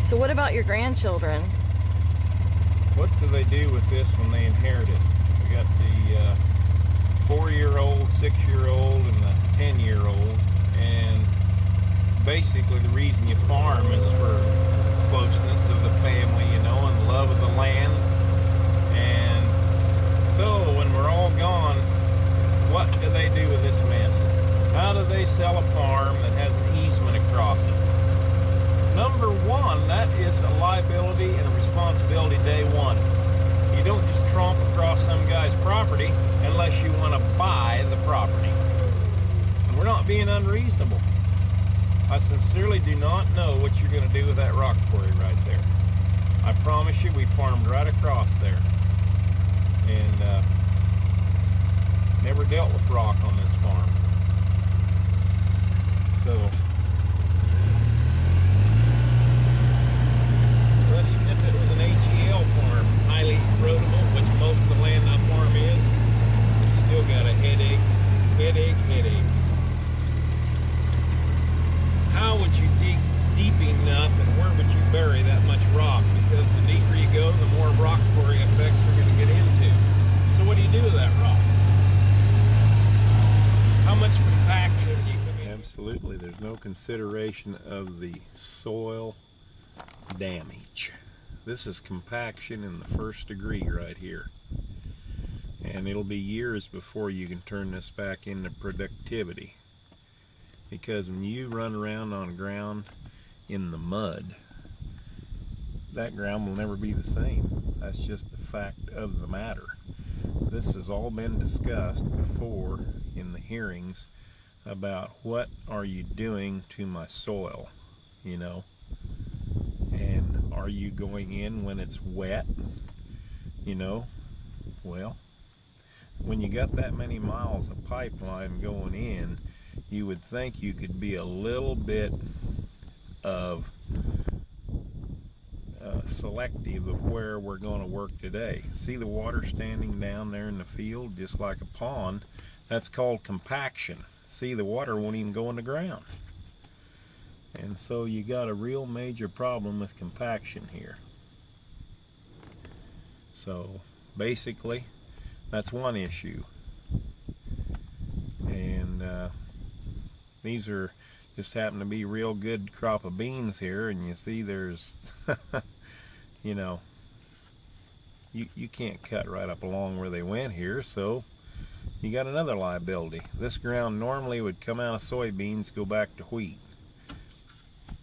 So what about your grandchildren? What do they do with this when they inherit it? We got the 4-year-old, 6-year-old, and the 10-year-old, and basically the reason you farm is for closeness of the family, you know, and love of the land. And so when we're all gone, what do they do with this mess? How do they sell a farm that has an easement across it? Number one, that is a liability and a responsibility day one. You don't just tromp across some guy's property unless you want to buy the property. And we're not being unreasonable. I sincerely do not know what you're going to do with that rock quarry right there. I promise you, we farmed right across there. And never dealt with rock on this farm. So, but even if it was an HEL farm, highly erodible, which most of the land on farm is, you still got a headache. How would you dig deep enough, and where would you bury that much rock? Because the deeper you go, the more rock quarry effects you're going to get into. So what do you do with that rock? How much compaction do you come in? Absolutely, there's no consideration of the soil damage. This is compaction in the first degree right here. And it'll be years before you can turn this back into productivity. Because when you run around on ground in the mud, that ground will never be the same. That's just the fact of the matter. This has all been discussed before in the hearings about what are you doing to my soil, you know, and are you going in when it's wet, you know. Well, when you got that many miles of pipeline going in, you would think you could be a little bit of selective of where we're going to work today. See the water standing down there in the field just like a pond? That's called compaction. See, the water won't even go in the ground. And so you got a real major problem with compaction here. So basically that's one issue. And these are just happen to be real good crop of beans here, and you see there's you know, you can't cut right up along where they went here, so you got another liability. This ground normally would come out of soybeans, go back to wheat.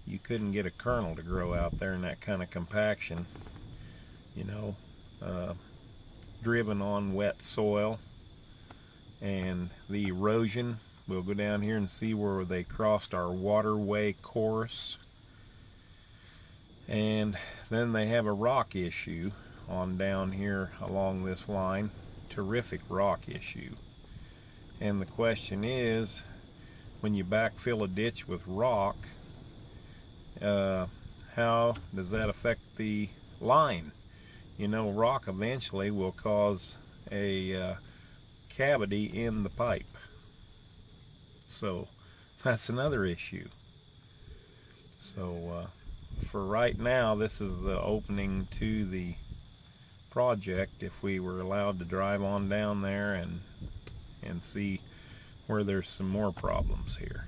You couldn't get a kernel to grow out there in that kind of compaction, you know, driven on wet soil. And the erosion, we'll go down here and see where they crossed our waterway course. And then they have a rock issue on down here along this line. Terrific rock issue. And the question is, when you backfill a ditch with rock, how does that affect the line? You know, rock eventually will cause a cavity in the pipe. So that's another issue. So for right now, this is the opening to the project. If we were allowed to drive on down there and see where there's some more problems here.